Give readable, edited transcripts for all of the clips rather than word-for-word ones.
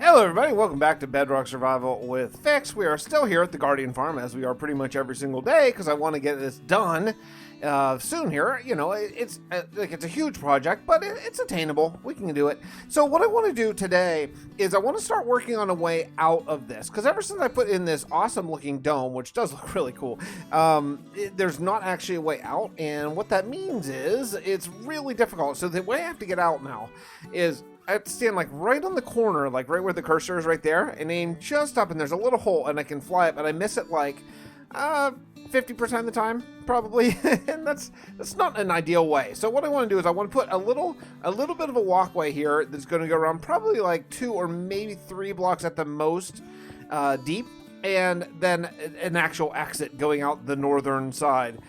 Hello everybody, welcome back to Bedrock Survival with Fix. We are still here at the Guardian Farm, as we are pretty much every single day, because I want to get this done soon here. You know, it's a huge project, but it's attainable. We can do it. So what I want to do today is I want to start working on a way out of this, because ever since I put in this awesome looking dome, which does look really cool, there's not actually a way out, and what that means is it's really difficult. So the way I have to get out now is I have to stand like right on the corner, like right where the cursor is right there, and aim just up, and there's a little hole, and I can fly it, but I miss it like 50% of the time, probably, and that's not an ideal way. So what I want to do is I want to put a little bit of a walkway here that's going to go around probably like 2 or maybe 3 blocks at the most deep, and then an actual exit going out the northern side.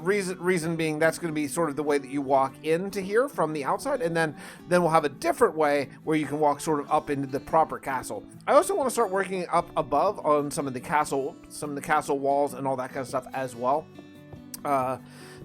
Reason being that's going to be sort of the way that you walk into here from the outside, and then we'll have a different way where you can walk sort of up into the proper castle. I also want to start working up above on some of the castle walls and all that kind of stuff as well.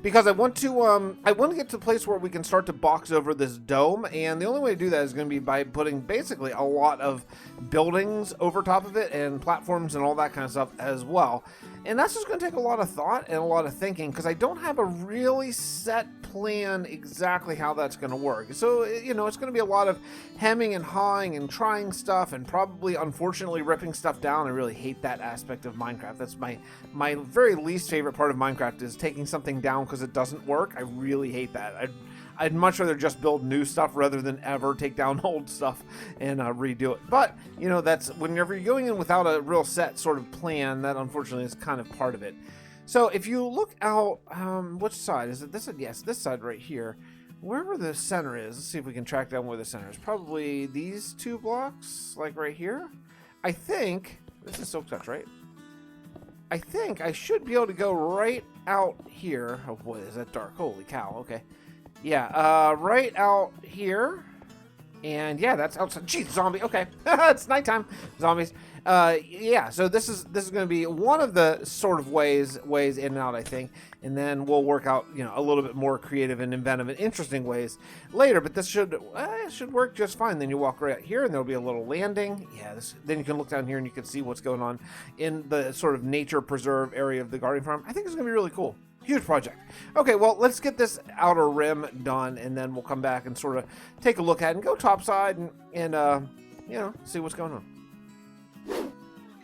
Because I want to get to a place where we can start to box over this dome, and the only way to do that is going to be by putting basically a lot of buildings over top of it and platforms and all that kind of stuff as well. And that's just going to take a lot of thought and a lot of thinking, because I don't have a really set plan exactly how that's going to work. So, you know, it's going to be a lot of hemming and hawing and trying stuff and probably, unfortunately, ripping stuff down. I really hate that aspect of Minecraft. That's my very least favorite part of Minecraft, is taking something down because it doesn't work. I really hate that. I'd much rather just build new stuff rather than ever take down old stuff and redo it. But, you know, that's whenever you're going in without a real set sort of plan, that unfortunately is kind of part of it. So if you look out, which side? Is it this side? Yes, this side right here. Wherever the center is, let's see if we can track down where the center is. Probably these 2 blocks, like right here. I think, this is Silk Touch, right? I think I should be able to go right out here. Oh boy, is that dark. Holy cow, okay. Yeah, right out here. And yeah, that's outside. Jeez, zombie. Okay, it's nighttime. Zombies. Yeah. So this is going to be one of the sort of ways in and out, I think, and then we'll work out, you know, a little bit more creative and inventive and interesting ways later. But this should work just fine. Then you walk right out here, and there'll be a little landing. Yeah. Then you can look down here, and you can see what's going on in the sort of nature preserve area of the Guardian Farm. I think it's going to be really cool. Huge project. Okay, well, let's get this outer rim done, and then we'll come back and sort of take a look at it and go topside and you know, see what's going on.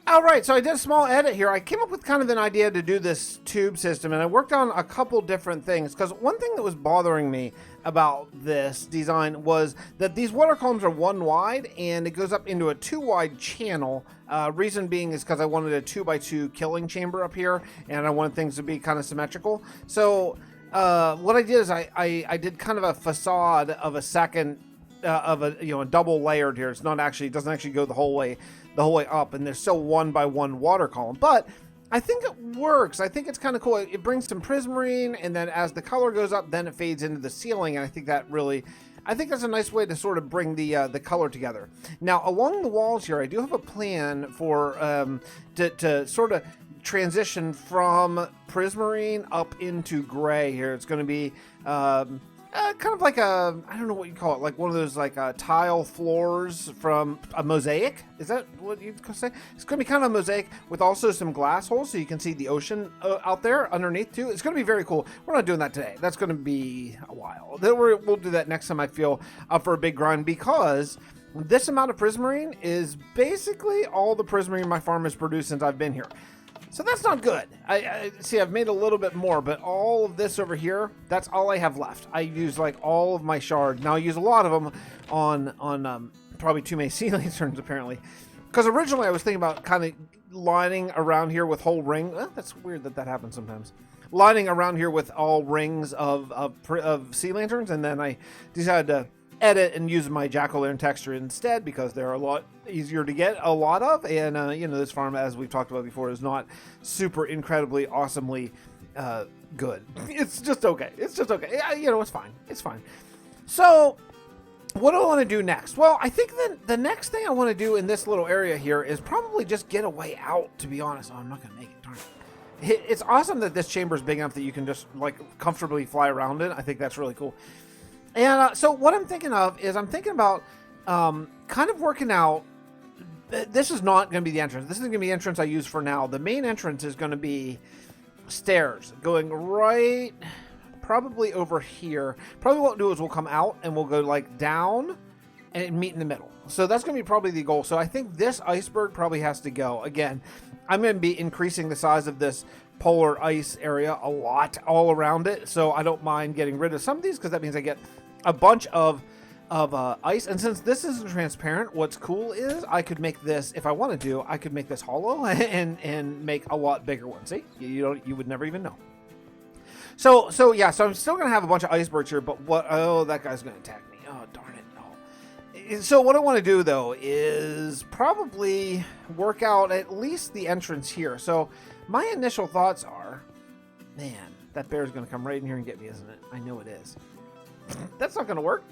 All right, so I did a small edit here. I came up with kind of an idea to do this tube system, and I worked on a couple different things, because one thing that was bothering me about this design was that these water columns are 1 wide, and it goes up into a 2 wide channel. Reason being is because I wanted a 2x2 killing chamber up here, and I wanted things to be kind of symmetrical. So what I did is I did kind of a facade of a second of a, you know, a double layered here. It's not actually, it doesn't actually go the whole way up, and there's still 1 by 1 water column, but I think it works. I think it's kind of cool. It brings some prismarine, and then as the color goes up, then it fades into the ceiling, and I think that's a nice way to sort of bring the color together. Now, along the walls here, I do have a plan for to sort of transition from prismarine up into gray here. It's going to be kind of like I don't know what you call it, like one of those like tile floors from a mosaic. Is that what you'd say? It's going to be kind of a mosaic with also some glass holes, so you can see the ocean out there underneath too. It's going to be very cool. We're not doing that today. That's going to be a while. Then we'll do that next time I feel up for a big grind, because this amount of prismarine is basically all the prismarine my farm has produced since I've been here. So that's not good. I see, I've made a little bit more, but all of this over here, that's all I have left. I use like all of my shards. Now I use a lot of them on probably too many sea lanterns, apparently. Because originally I was thinking about kind of lining around here with whole ring. That's weird that happens sometimes. Lining around here with all rings of sea lanterns, and then I decided to edit and use my jack-o'-lantern texture instead, because they're a lot easier to get a lot of, and you know, this farm, as we've talked about before, is not super incredibly awesomely good. It's just okay. You know, it's fine. So what do I want to do next? Well, I think the next thing I want to do in this little area here is probably just get a way out, to be honest. Oh, I'm not gonna make it, darn it. It's awesome that this chamber is big enough that you can just like comfortably fly around it. I think that's really cool. And so what I'm thinking of is I'm thinking about kind of working out. This is not going to be the entrance. This is going to be the entrance I use for now. The main entrance is going to be stairs going right, probably over here. Probably what we'll do is we'll come out and we'll go like down and meet in the middle. So that's going to be probably the goal. So I think this iceberg probably has to go. Again, I'm going to be increasing the size of this polar ice area a lot all around it. So I don't mind getting rid of some of these because that means I get a bunch of ice. And since this isn't transparent, what's cool is I could make this, if I wanted to, I could make this hollow and make a lot bigger one. See, you would never even know. So yeah, so I'm still going to have a bunch of icebergs here, but oh, that guy's going to attack me. Oh, darn it. No. So what I want to do though is probably work out at least the entrance here. So my initial thoughts are, man, that bear's going to come right in here and get me, isn't it? I know it is. That's not going to work.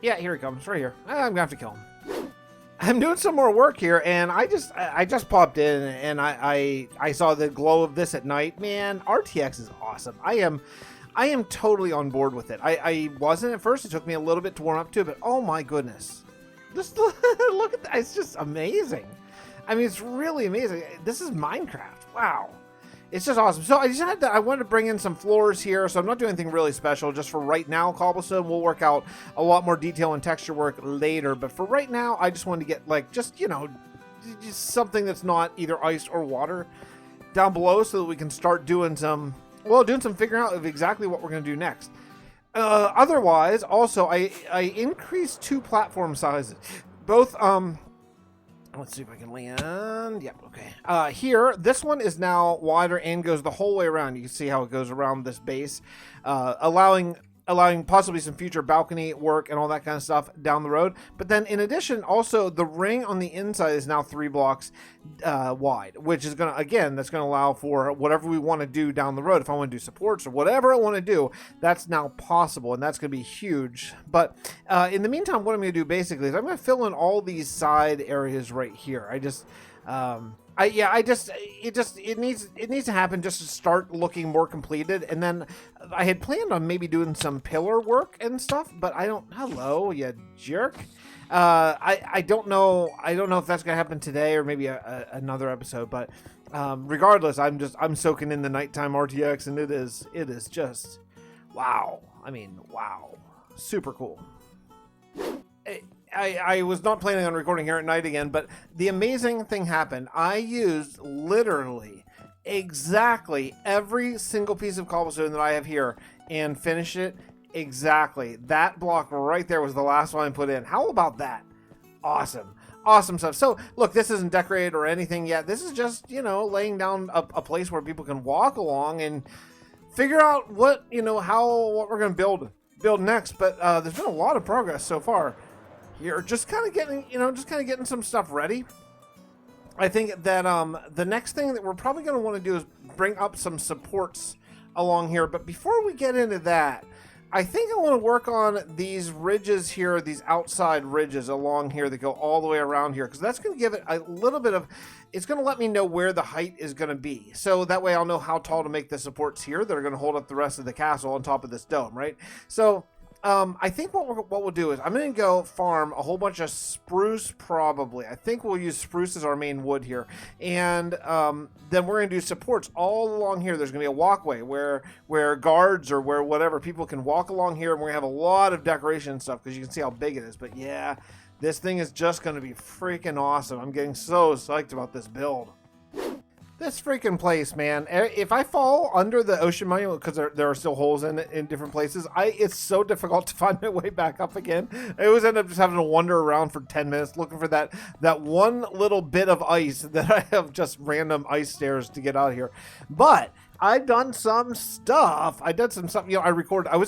Yeah, here he comes, right here. I'm gonna have to kill him. I'm doing some more work here, and I just popped in, and I saw the glow of this at night. Man, RTX is awesome. I am totally on board with it. I wasn't at first. It took me a little bit to warm up to it, but oh my goodness, just look at that. It's just amazing. I mean, it's really amazing. This is Minecraft. Wow. It's just awesome. So I wanted to bring in some floors here. So I'm not doing anything really special just for right now. Cobblestone, we'll work out a lot more detail and texture work later. But for right now, I just wanted to get like, just something that's not either ice or water down below so that we can start doing some figuring out of exactly what we're going to do next. Otherwise, also, I increased 2 platform sizes. Both, let's see if I can land. Yep, okay. Here, this one is now wider and goes the whole way around. You can see how it goes around this base, allowing possibly some future balcony work and all that kind of stuff down the road. But then in addition, also the ring on the inside is now 3 blocks wide, which is that's gonna allow for whatever we want to do down the road. If I want to do supports or whatever I want to do, that's now possible, and that's gonna be huge. But in the meantime, what I'm gonna do basically is I'm gonna fill in all these side areas right here. It needs to happen just to start looking more completed. And then I had planned on maybe doing some pillar work and stuff, but hello, you jerk. I don't know if that's gonna happen today or maybe another episode, but regardless, I'm soaking in the nighttime RTX, and it is just wow. I mean, wow, super cool. I was not planning on recording here at night again, but the amazing thing happened. I used literally exactly every single piece of cobblestone that I have here and finished it exactly. That block right there was the last one I put in. How about that? Awesome. Awesome stuff. So, look, this isn't decorated or anything yet. This is just, laying down a place where people can walk along and figure out what we're going to build next. But there's been a lot of progress so far. You're just kind of getting some stuff ready. I think that the next thing that we're probably going to want to do is bring up some supports along here. But before we get into that, I think I want to work on these ridges here, these outside ridges along here that go all the way around here, because that's going to give it a little bit of, it's going to let me know where the height is going to be. So that way I'll know how tall to make the supports here that are going to hold up the rest of the castle on top of this dome, right? So I think what we'll do is I'm going to go farm a whole bunch of spruce probably. I think we'll use spruce as our main wood here. And then we're going to do supports all along here. There's going to be a walkway where guards or where whatever people can walk along here. And we're going to have a lot of decoration and stuff because you can see how big it is. But yeah, this thing is just going to be freaking awesome. I'm getting so psyched about this build. This freaking place, man. If I fall under the ocean monument, because there are still holes in it in different places, it's so difficult to find my way back up again. I always end up just having to wander around for 10 minutes looking for that one little bit of ice that I have just random ice stairs to get out of here. But I've done some stuff. I was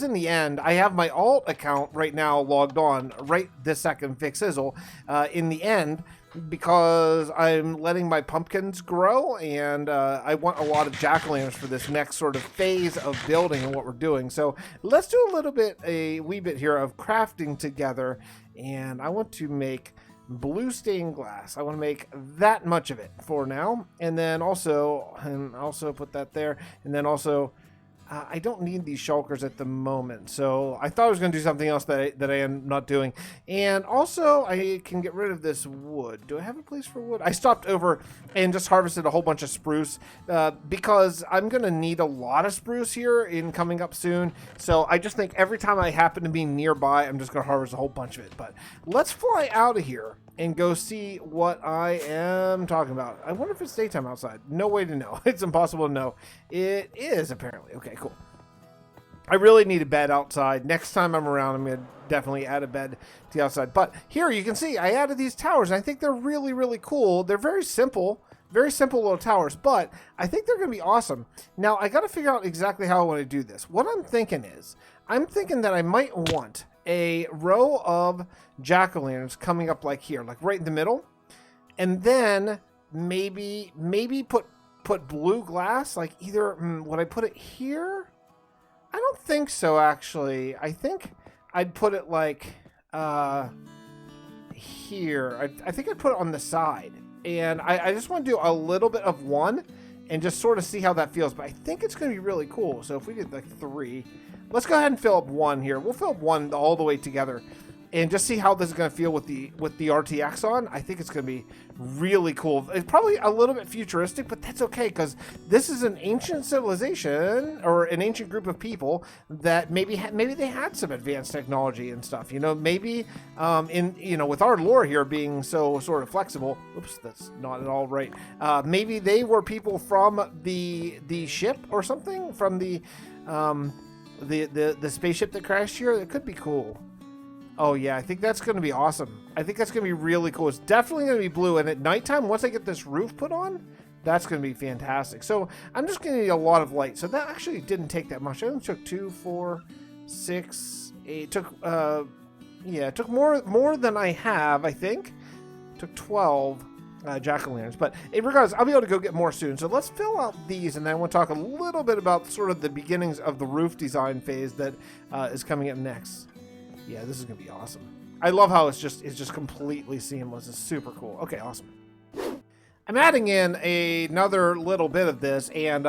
in the end. I have my alt account right now logged on right this second, Fixxitt412 in the end, because I'm letting my pumpkins grow, and I want a lot of jack-o'-lanterns for this next sort of phase of building and what we're doing. So let's do a wee bit here of crafting together, and I want to make blue stained glass. I want to make that much of it for now, and then also put that there, and then also I don't need these shulkers at the moment, so I thought I was going to do something else that I am not doing. And also, I can get rid of this wood. Do I have a place for wood? I stopped over and just harvested a whole bunch of spruce because I'm going to need a lot of spruce here in coming up soon. So I just think every time I happen to be nearby, I'm just going to harvest a whole bunch of it. But let's fly out of here and go see what I am talking about. I wonder if it's daytime outside. No way to know. It's impossible to know. It is, apparently. Okay, cool. I really need a bed outside. Next time I'm around, I'm going to definitely add a bed to the outside. But here you can see I added these towers, and I think they're really, really cool. They're very simple little towers, but I think they're going to be awesome. Now, I got to figure out exactly how I want to do this. What I'm thinking that I might want a row of jack-o'-lanterns coming up like here, like right in the middle, and then maybe put blue glass, like either would I put it here? I don't think so, actually. I think I'd put it like here. I think I'd put it on the side, and I just want to do a little bit of one and just sort of see how that feels. But I think it's going to be really cool. So if we did like 3, let's go ahead and fill up 1 here. We'll fill up 1 all the way together and just see how this is going to feel with the RTX on. I think it's going to be really cool. It's probably a little bit futuristic, but that's okay because this is an ancient civilization or an ancient group of people that maybe they had some advanced technology and stuff. You know, maybe with our lore here being so sort of flexible. Oops, that's not at all right. Maybe they were people from the ship or something, from the spaceship that crashed here. It could be cool. Oh yeah, I think that's going to be awesome. I think that's going to be really cool. It's definitely going to be blue, and at nighttime, once I get this roof put on, that's going to be fantastic. So I'm just going to need a lot of light. So that actually didn't take that much. I only took 2, 4, 6, 8. It took more than I have, I think. Took 12 jack-o'-lanterns. But regardless, I'll be able to go get more soon. So let's fill out these, and then I want to talk a little bit about sort of the beginnings of the roof design phase that is coming up next. Yeah, this is going to be awesome. I love how it's just completely seamless. It's super cool. Okay, awesome. I'm adding in another little bit of this, and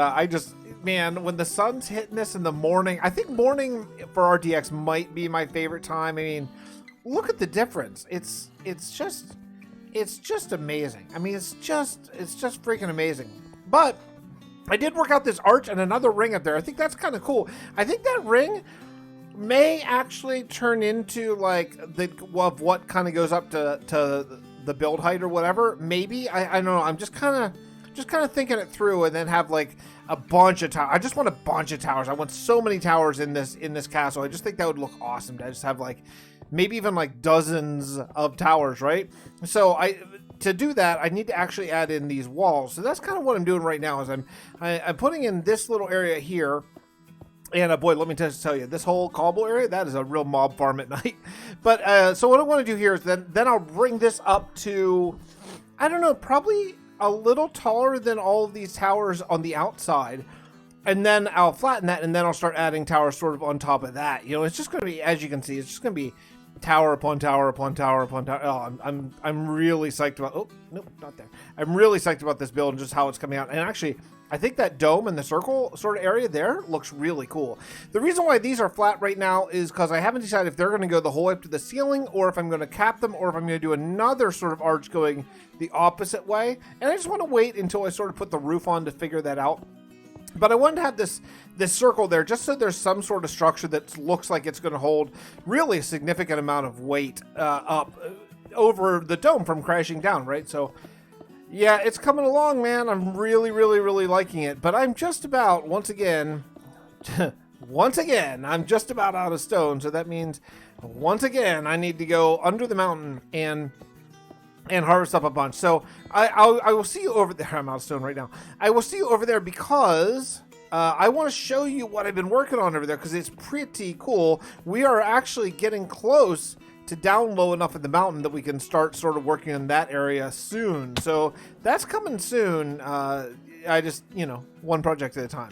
man, when the sun's hitting this in the morning, I think morning for RTX might be my favorite time. I mean, look at the difference. It's just amazing. I mean, it's just freaking amazing. But I did work out this arch and another ring up there. I think that's kind of cool. I think that ring may actually turn into like what kind of goes up to the build height or whatever. Maybe I don't know. I'm just kind of thinking it through, and then have like a bunch of towers. I just want a bunch of towers. I want so many towers in this castle. I just think that would look awesome to just have like maybe even like dozens of towers, right? So to do that, I need to actually add in these walls. So that's kind of what I'm doing right now. Is I'm putting in this little area here. And boy, let me just tell you, this whole cobble area, that is a real mob farm at night. But so what I want to do here is then I'll bring this up to, I don't know, probably a little taller than all of these towers on the outside. And then I'll flatten that, and then I'll start adding towers sort of on top of that. You know, it's just going to be, as you can see, it's just going to be tower upon tower upon tower upon tower. Oh, I'm really psyched about. Oh, nope, not there. I'm really psyched about this build and just how it's coming out. And actually, I think that dome and the circle sort of area there looks really cool. The reason why these are flat right now is because I haven't decided if they're going to go the whole way up to the ceiling, or if I'm going to cap them, or if I'm going to do another sort of arch going the opposite way. And I just want to wait until I sort of put the roof on to figure that out. But I wanted to have this circle there just so there's some sort of structure that looks like it's going to hold really a significant amount of weight up over the dome from crashing down, right? So yeah, it's coming along, man. I'm really, really, really liking it. But I'm just about, once again, I'm just about out of stone. So that means, once again, I need to go under the mountain and harvest up a bunch. So I will see you over there. I'm out of stone right now. I will see you over there because I want to show you what I've been working on over there, because it's pretty cool. We are actually getting close to down low enough in the mountain that we can start sort of working on that area soon. So that's coming soon. I just, one project at a time.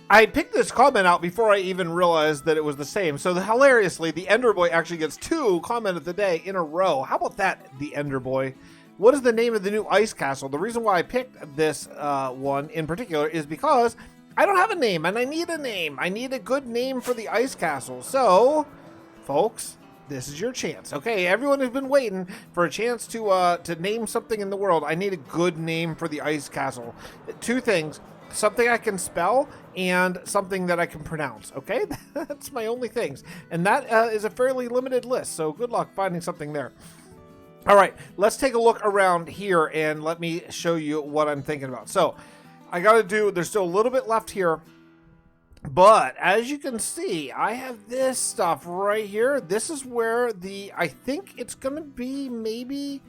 I picked this comment out before I even realized that it was the same. So hilariously, the Ender Boy actually gets 2 comment of the day in a row. How about that, the Ender Boy? What is the name of the new ice castle? The reason why I picked this one in particular is because I don't have a name, and I need a name. I need a good name for the ice castle. So, folks, this is your chance. Okay, everyone has been waiting for a chance to name something in the world. I need a good name for the ice castle. Two things. Something I can spell and something that I can pronounce. Okay, that's my only things. And that is a fairly limited list. So good luck finding something there. All right, let's take a look around here and let me show you what I'm thinking about. So I got to do, there's still a little bit left here. But as you can see, I have this stuff right here. This is where I think it's going to be maybe,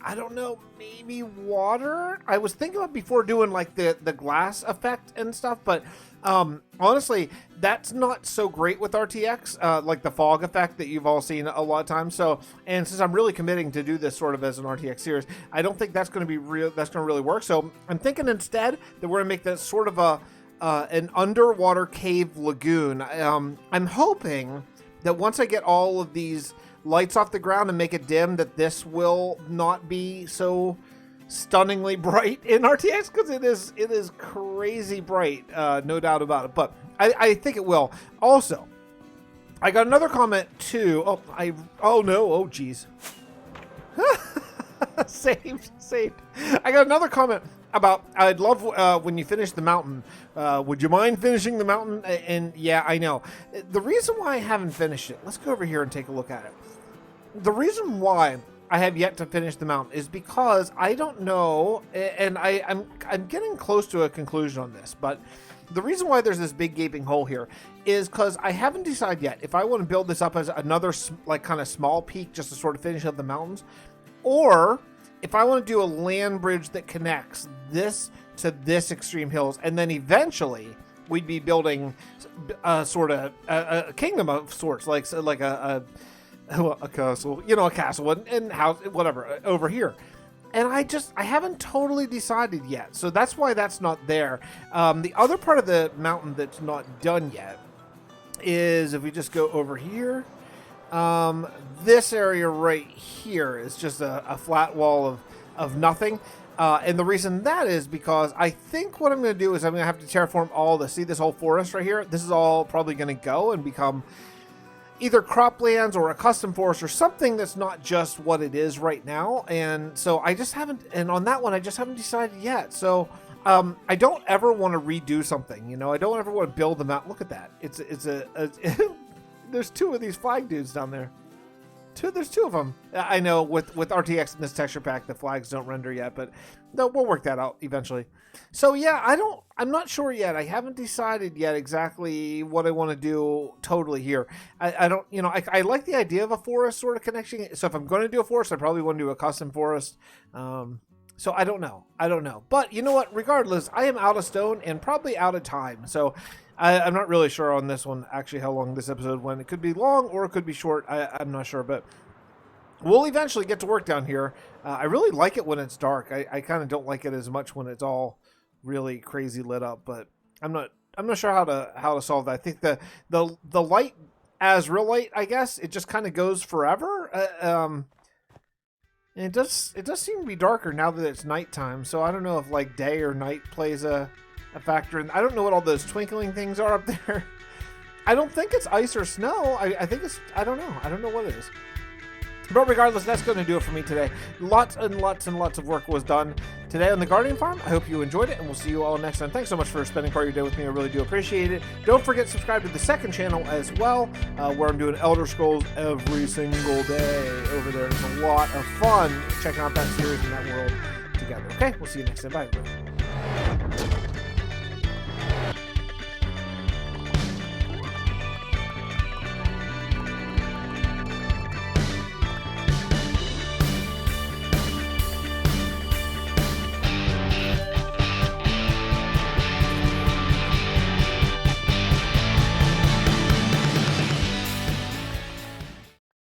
I don't know, maybe water. I was thinking about before doing like the glass effect and stuff, but honestly, that's not so great with RTX, like the fog effect that you've all seen a lot of times. So, and since I'm really committing to do this sort of as an RTX series, I don't think that's going to be real. That's going to really work. So I'm thinking instead that we're going to make that sort of an underwater cave lagoon. I'm hoping that once I get all of these lights off the ground and make it dim, that this will not be so stunningly bright in RTX, because it is crazy bright, no doubt about it. But I think it will. Also, I got another comment too. Oh geez. saved. I got another comment about, I'd love when you finish the mountain, would you mind finishing the mountain? And yeah, I know. The reason why I haven't finished it, let's go over here and take a look at it. The reason why I have yet to finish the mountain is because I don't know, and I'm getting close to a conclusion on this, but the reason why there's this big gaping hole here is because I haven't decided yet if I want to build this up as another like kind of small peak just to sort of finish up the mountains, or if I want to do a land bridge that connects this to this extreme hills, and then eventually we'd be building sort of a kingdom of sorts, like a castle, you know, a castle and house, whatever, over here. And I haven't totally decided yet. So that's why that's not there. The other part of the mountain that's not done yet is, if we just go over here, this area right here is just a flat wall of nothing. And the reason that is because I think what I'm going to do is I'm going to have to terraform all this. See this whole forest right here? This is all probably going to go and become either croplands or a custom forest or something that's not just what it is right now. And so I just haven't, and on that one, I just haven't decided yet. So I don't ever want to redo something, you know, I don't ever want to build them out. Look at that. It's there's two of these flag dudes down there. There's two of them. I know with RTX in this texture pack, the flags don't render yet, but no, we'll work that out eventually. So yeah, I'm not sure yet. I haven't decided yet exactly what I want to do totally here. I don't, you know, I like the idea of a forest sort of connection. So if I'm going to do a forest, I probably want to do a custom forest. So I don't know. But you know what? Regardless, I am out of stone and probably out of time. So I'm not really sure on this one, actually, how long this episode went. It could be long or it could be short. I'm not sure, but we'll eventually get to work down here. I really like it when it's dark. I kind of don't like it as much when it's all really crazy lit up, but I'm not sure how to solve that. I think the light as real light, I guess, it just kind of goes forever. And it does seem to be darker now that it's nighttime. So I don't know if like day or night plays a factor. And I don't know what all those twinkling things are up there. I don't think it's ice or snow. I think it's, I don't know what it is. But regardless, that's going to do it for me today. Lots and lots and lots of work was done today on the Guardian Farm. I hope you enjoyed it, and we'll see you all next time. Thanks so much for spending part of your day with me. I really do appreciate it. Don't forget to subscribe to the second channel as well, where I'm doing Elder Scrolls every single day over there. It's a lot of fun checking out that series and that world together. Okay, we'll see you next time. Bye, everybody.